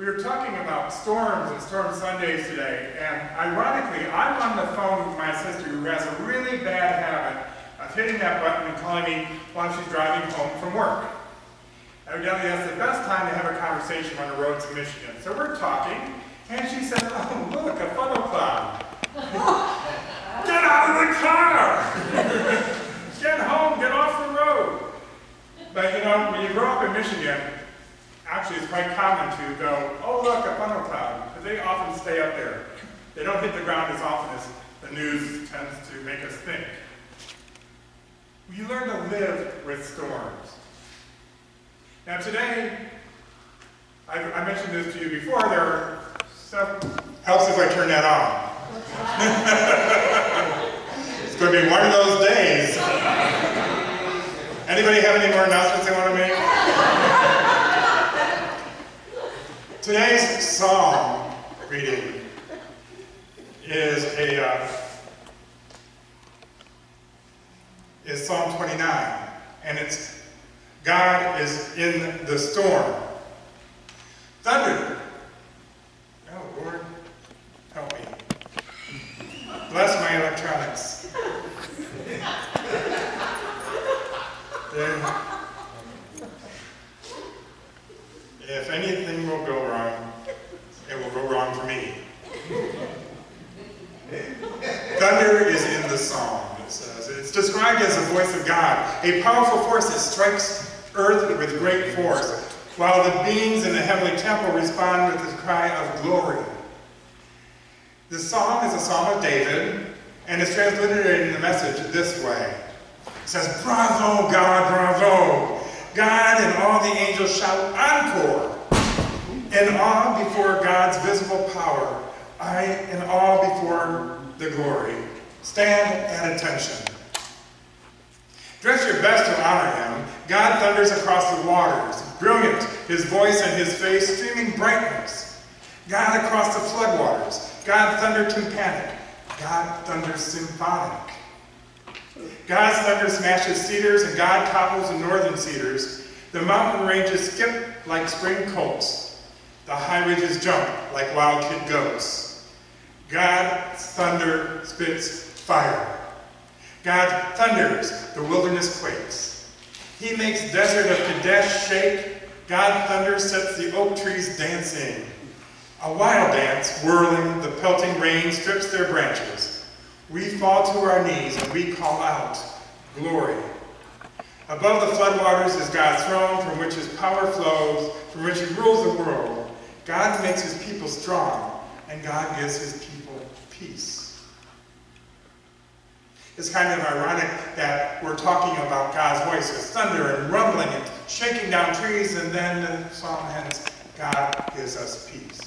We were talking about storms and storm Sundays today, and ironically, I'm on the phone with my sister who has a really bad habit of hitting that button and calling me while she's driving home from work. Evidently, that's the best time to have a conversation on the roads in Michigan. So we're talking, and she says, "Oh, look, a funnel cloud. Get out of the car! Get home, get off the road." But you know, when you grow up in Michigan, actually it's quite common to go, "Oh look, a funnel cloud," because they often stay up there. They don't hit the ground as often as the news tends to make us think. You learn to live with storms. Now today, I mentioned this to you before, there are some, helps if I turn that on. It's going to be one of those days. Anybody have any more announcements they want to make? Today's psalm reading is Psalm 29, and it's God is in the storm. Thunder. Oh Lord, help me. Bless my electronics. If anything will go wrong, it will go wrong for me. Thunder is in the psalm, it says. It's described as the voice of God, a powerful force that strikes earth with great force, while the beings in the heavenly temple respond with a cry of glory. The psalm is a psalm of David, and is transliterated in the message this way. It says, "Bravo, God, bravo! God and all the angels shout encore! In awe before God's visible power, I in awe before the glory. Stand at attention." Dress your best to honor him. God thunders across the waters, brilliant, his voice and his face streaming brightness. God across the floodwaters, God thunder tympanic, God thunders symphonic. God's thunder smashes cedars, and God topples the northern cedars. The mountain ranges skip like spring colts. The high ridges jump like wild kid goats. God's thunder spits fire. God thunders, the wilderness quakes. He makes desert of Kadesh shake. God thunder sets the oak trees dancing. A wild dance, whirling, the pelting rain strips their branches. We fall to our knees and we call out, glory. Above the floodwaters is God's throne, from which his power flows, from which he rules the world. God makes his people strong, and God gives his people peace. It's kind of ironic that we're talking about God's voice as thunder and rumbling and shaking down trees, and then the psalm ends, God gives us peace.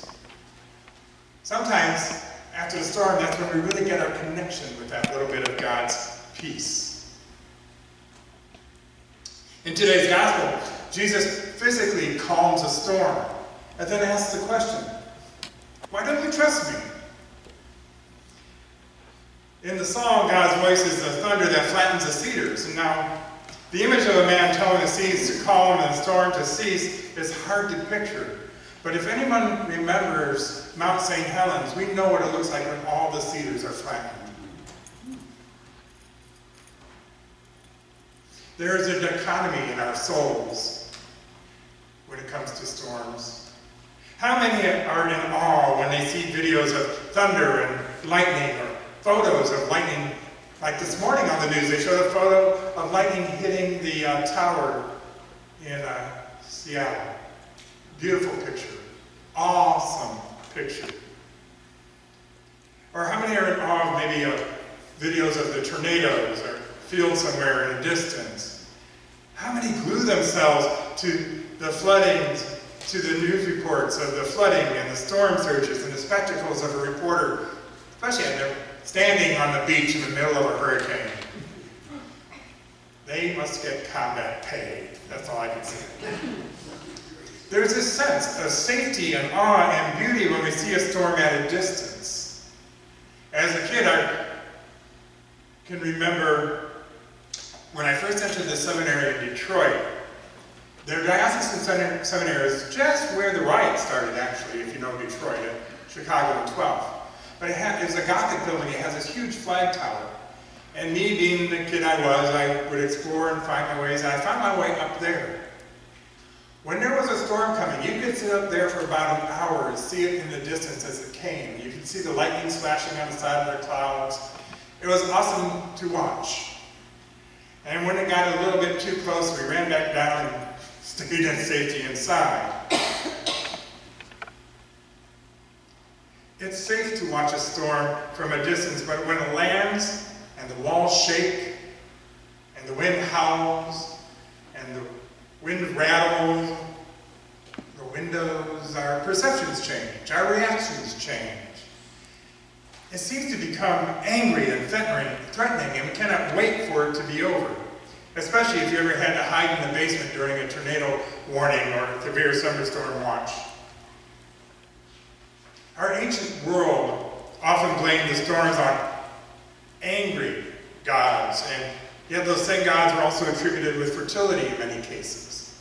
Sometimes, after the storm, that's when we really get our connection with that little bit of God's peace. In today's gospel, Jesus physically calms a storm, and then asks the question, "Why don't you trust me?" In the song, God's voice is the thunder that flattens the cedars. And now, the image of a man telling the seas to calm and the storm to cease is hard to picture. But if anyone remembers Mount St. Helens, we know what it looks like when all the cedars are flattened. There is a dichotomy in our souls when it comes to storms. How many are in awe when they see videos of thunder and lightning, or photos of lightning? Like this morning on the news, they showed a photo of lightning hitting the tower in Seattle. Beautiful picture. Awesome picture. Or how many are in awe of maybe videos of the tornadoes or field somewhere in a distance? How many glue themselves to the floodings, to the news reports of the flooding and the storm surges and the spectacles of a reporter, especially when they're standing on the beach in the middle of a hurricane? They must get combat pay. That's all I can say. There's this sense of safety and awe and beauty when we see a storm at a distance. As a kid, I can remember when I first entered the seminary in Detroit, Their diocesan seminary is just where the riot started, actually, if you know Detroit, at Chicago in 12th. But it's a Gothic building. It has this huge flag tower. And me, being the kid I was, I would explore and find my ways, and I found my way up there. When there was a storm coming, you could sit up there for about an hour and see it in the distance as it came. You could see the lightning flashing on the side of the clouds. It was awesome to watch. And when it got a little bit too close, we ran back down and stayed in safety inside. It's safe to watch a storm from a distance, but when it lands and the walls shake and the wind howls and the wind rattles, the windows, our perceptions change, our reactions change. It seems to become angry and threatening, and we cannot wait for it to be over, especially if you ever had to hide in the basement during a tornado warning or a severe thunderstorm watch. Our ancient world often blamed the storms on angry gods, and yet those same gods are also attributed with fertility in many cases,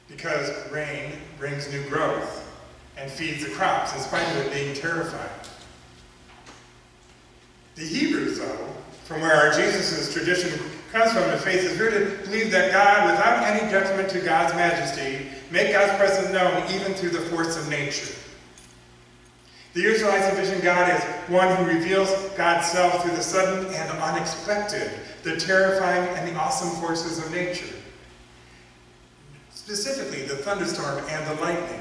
because rain brings new growth and feeds the crops in spite of it being terrifying. The Hebrews, though, from where our Jesus' tradition comes from, and faith is rooted, believe that God, without any detriment to God's majesty, make God's presence known even through the force of nature. The Israelites envision God as one who reveals God's self through the sudden and unexpected, the terrifying and the awesome forces of nature. Specifically, the thunderstorm and the lightning.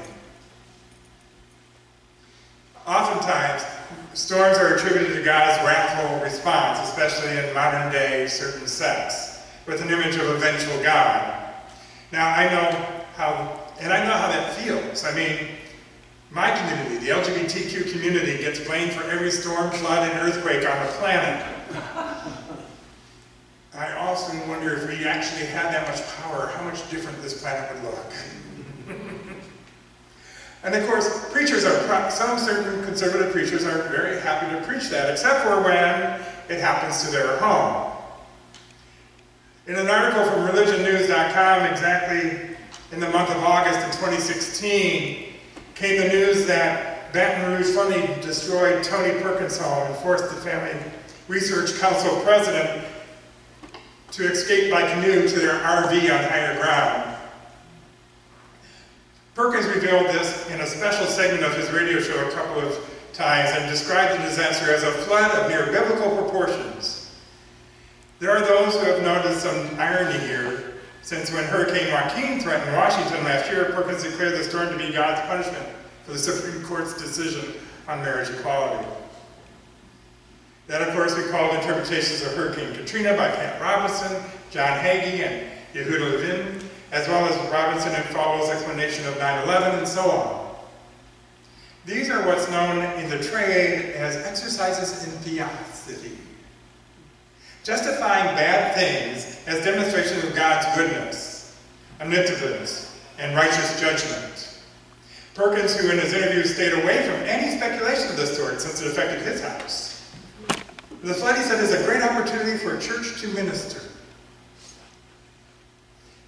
Oftentimes, storms are attributed to God's wrathful response, especially in modern day certain sects, with an image of a vengeful God. Now, I know how that feels. I mean, my community, the LGBTQ community, gets blamed for every storm, flood, and earthquake on the planet. I often wonder if we actually had that much power, how much different this planet would look. And of course, some certain conservative preachers are very happy to preach that, except for when it happens to their home. In an article from religionnews.com, exactly in the month of August in 2016, came the news that Baton Rouge funding destroyed Tony Perkins' home and forced the Family Research Council president to escape by canoe to their RV on higher ground. Perkins revealed this in a special segment of his radio show a couple of times and described the disaster as a flood of near biblical proportions. There are those who have noticed some irony here, since when Hurricane Joaquin threatened Washington last year, Perkins declared the storm to be God's punishment for the Supreme Court's decision on marriage equality. That, of course, recalled interpretations of Hurricane Katrina by Kent Robinson, John Hagee, and Yehuda Levin, as well as Robinson and Falwell's explanation of 9/11, and so on. These are what's known in the trade as exercises in theosophy, justifying bad things as demonstrations of God's goodness, omnipotence, and righteous judgment. Perkins, who in his interview stayed away from any speculation of this sort since it affected his house. The flood, he said, is a great opportunity for a church to minister.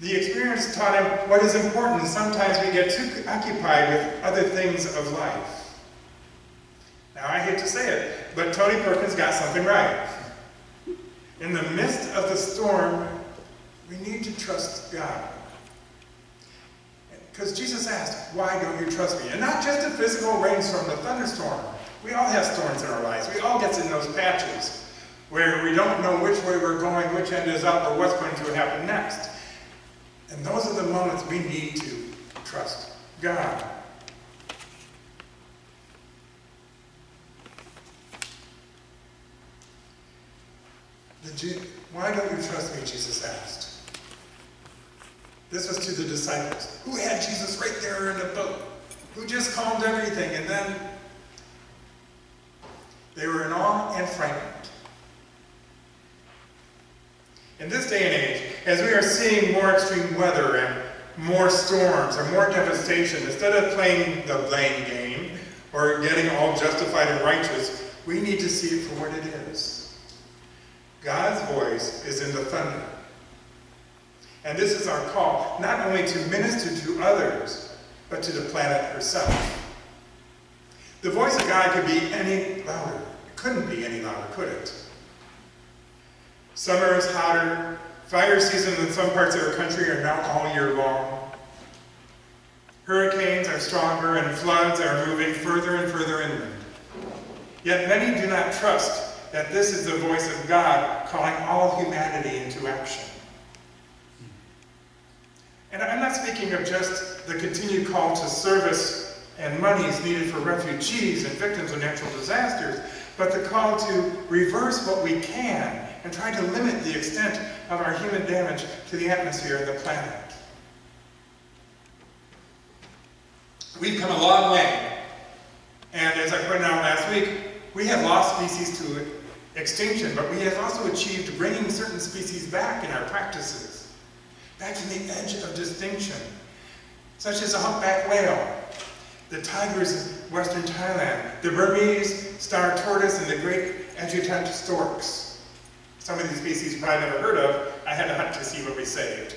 The experience taught him what is important, and sometimes we get too occupied with other things of life. Now, I hate to say it, but Tony Perkins got something right. In the midst of the storm, we need to trust God. Because Jesus asked, why don't you trust me? And not just a physical rainstorm, the thunderstorm. We all have storms in our lives. We all get in those patches where we don't know which way we're going, which end is up, or what's going to happen next. And those are the moments we need to trust God. Why don't you trust me, Jesus asked. This was to the disciples, who had Jesus right there in the boat, who just calmed everything, and then they were in awe and frightened. In this day and age, as we are seeing more extreme weather and more storms or more devastation, instead of playing the blame game or getting all justified and righteous, we need to see it for what it is. God's voice is in the thunder. And this is our call, not only to minister to others, but to the planet herself. The voice of God could be any louder. It couldn't be any louder, could it? Summer is hotter. Fire season in some parts of our country are now all year long. Hurricanes are stronger and floods are moving further and further inland. Yet many do not trust that this is the voice of God calling all humanity into action. And I'm not speaking of just the continued call to service and monies needed for refugees and victims of natural disasters, but the call to reverse what we can and try to limit the extent of our human damage to the atmosphere and the planet. We've come a long way, and as I pointed out last week, we have lost species to extinction, but we have also achieved bringing certain species back in our practices, back to the edge of distinction, such as the humpback whale, the tigers in western Thailand, the Burmese star tortoise, and the great adjutant storks. Some of these species you've probably never heard of. I had to hunt to see what we saved.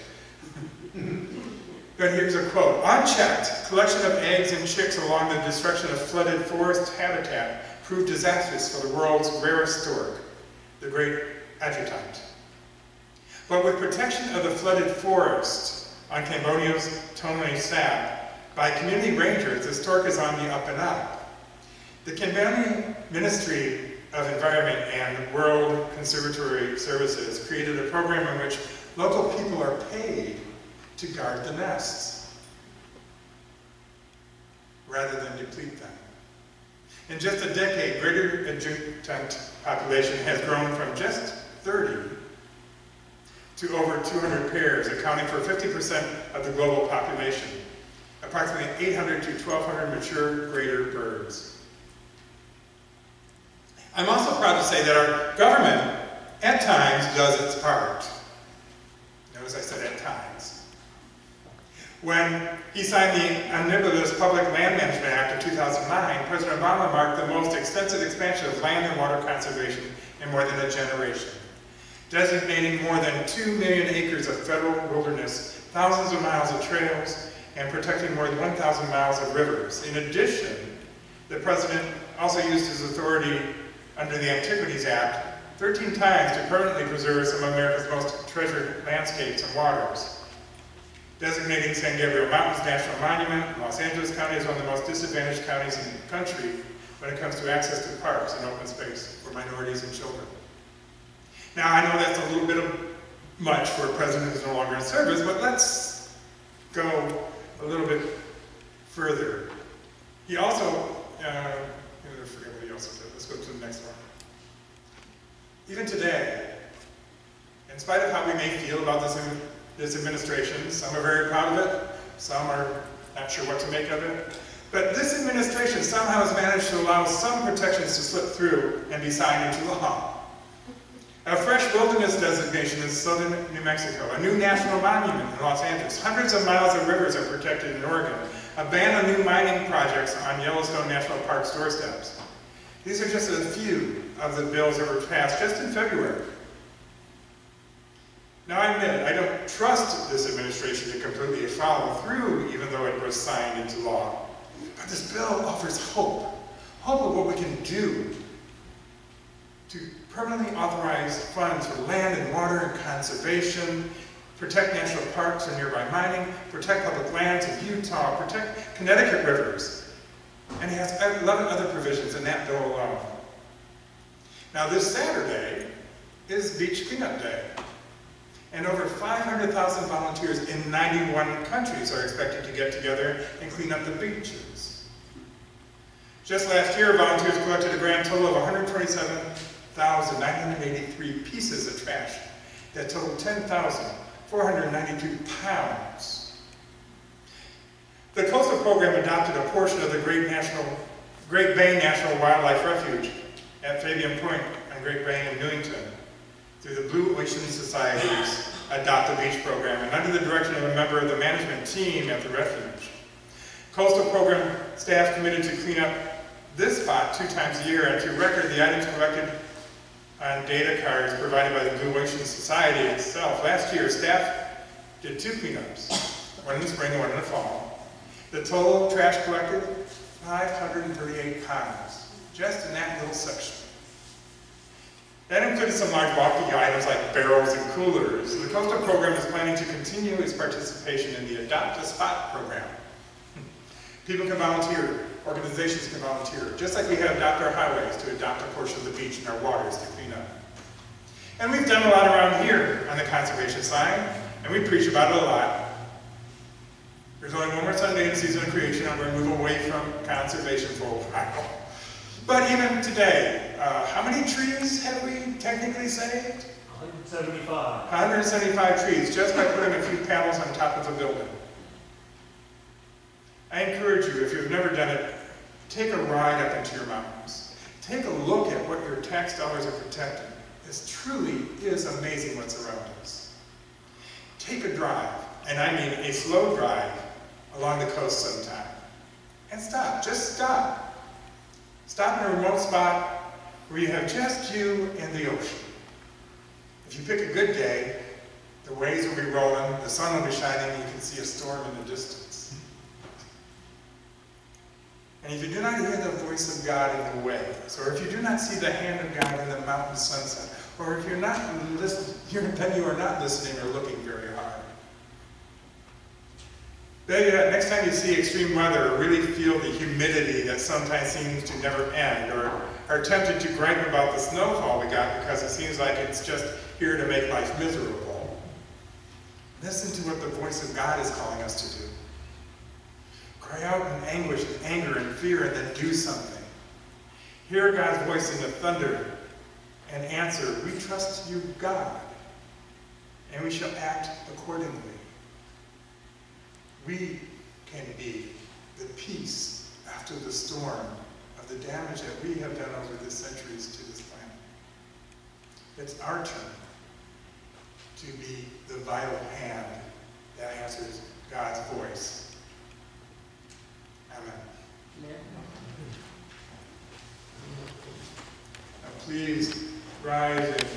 But here's a quote. Unchecked, collection of eggs and chicks along the destruction of flooded forest habitat proved disastrous for the world's rarest stork, the great adjutant. But with protection of the flooded forest on Cambodia's Tonle Sap by community rangers, the stork is on the up and up. The Cambodian Ministry of Environment and World Conservatory Services created a program in which local people are paid to guard the nests, rather than deplete them. In just a decade, greater adjutant population has grown from just 30 to over 200 pairs, accounting for 50% of the global population, approximately 800 to 1,200 mature greater birds. I'm also proud to say that our government, at times, does its part. Notice I said at times. When he signed the Omnibus Public Land Management Act of 2009, President Obama marked the most extensive expansion of land and water conservation in more than a generation, designating more than 2 million acres of federal wilderness, thousands of miles of trails, and protecting more than 1,000 miles of rivers. In addition, the President also used his authority under the Antiquities Act 13 times to permanently preserve some of America's most treasured landscapes and waters, designating San Gabriel Mountains National Monument. Los Angeles County is one of the most disadvantaged counties in the country when it comes to access to parks and open space for minorities and children. Now, I know that's a little bit of much for a president who's no longer in service, but let's go a little bit further. He also, I forget what he also said. Let's go to the next one. Even today, in spite of how we may feel about this administration, some are very proud of it, some are not sure what to make of it, but this administration somehow has managed to allow some protections to slip through and be signed into law. A fresh wilderness designation in southern New Mexico, a new national monument in Los Angeles, hundreds of miles of rivers are protected in Oregon, a ban on new mining projects on Yellowstone National Park's doorsteps. These are just a few of the bills that were passed just in February. Now, I admit, I don't trust this administration to completely follow through, even though it was signed into law. But this bill offers hope. Hope of what we can do to permanently authorize funds for land and water and conservation, protect national parks and nearby mining, protect public lands in Utah, protect Connecticut rivers. And it has 11 other provisions in that bill alone. Now, this Saturday is Beach Cleanup Day. And over 500,000 volunteers in 91 countries are expected to get together and clean up the beaches. Just last year, volunteers collected a grand total of 127,983 pieces of trash that totaled 10,492 pounds. The Coastal Program adopted a portion of the Great Bay National Wildlife Refuge at Fabian Point on Great Bay in Newington through the Blue Ocean Society's Adopt a Beach program and under the direction of a member of the management team at the refuge. Coastal Program staff committed to clean up this spot 2 times a year and to record the items collected on data cards provided by the Blue Ocean Society itself. Last year, staff did 2 cleanups, one in the spring and one in the fall. The total trash collected, 538 pounds, just in that little section. That included some large bulky items like barrels and coolers. The coastal program is planning to continue its participation in the Adopt a Spot program. People can volunteer, organizations can volunteer, just like we have Adopt Our Highways to adopt a portion of the beach and our waters to clean up. And we've done a lot around here on the conservation side, and we preach about it a lot. There's only one more Sunday in season of creation, and we're going to move away from conservation for a while. But even today, how many trees have we technically saved? 175. 175 trees, just by putting a few panels on top of the building. I encourage you, if you've never done it, take a ride up into your mountains. Take a look at what your tax dollars are protecting. It truly is amazing what's around us. Take a drive, and I mean a slow drive, along the coast sometime. And stop, just stop. Stop in a remote spot where you have just you and the ocean. If you pick a good day, the waves will be rolling, the sun will be shining, and you can see a storm in the distance. And if you do not hear the voice of God in the waves, or if you do not see the hand of God in the mountain sunset, or if you're not listening, then you are not listening or looking very hard. Next time you see extreme weather, or really feel the humidity that sometimes seems to never end, or are tempted to gripe about the snowfall we got because it seems like it's just here to make life miserable, listen to what the voice of God is calling us to do. Cry out in anguish and anger and fear, and then do something. Hear God's voice in the thunder and answer, "We trust you, God, and we shall act accordingly." We can be the peace after the storm of the damage that we have done over the centuries to this planet. It's our turn to be the vital hand that answers God's voice. Amen. Now please rise and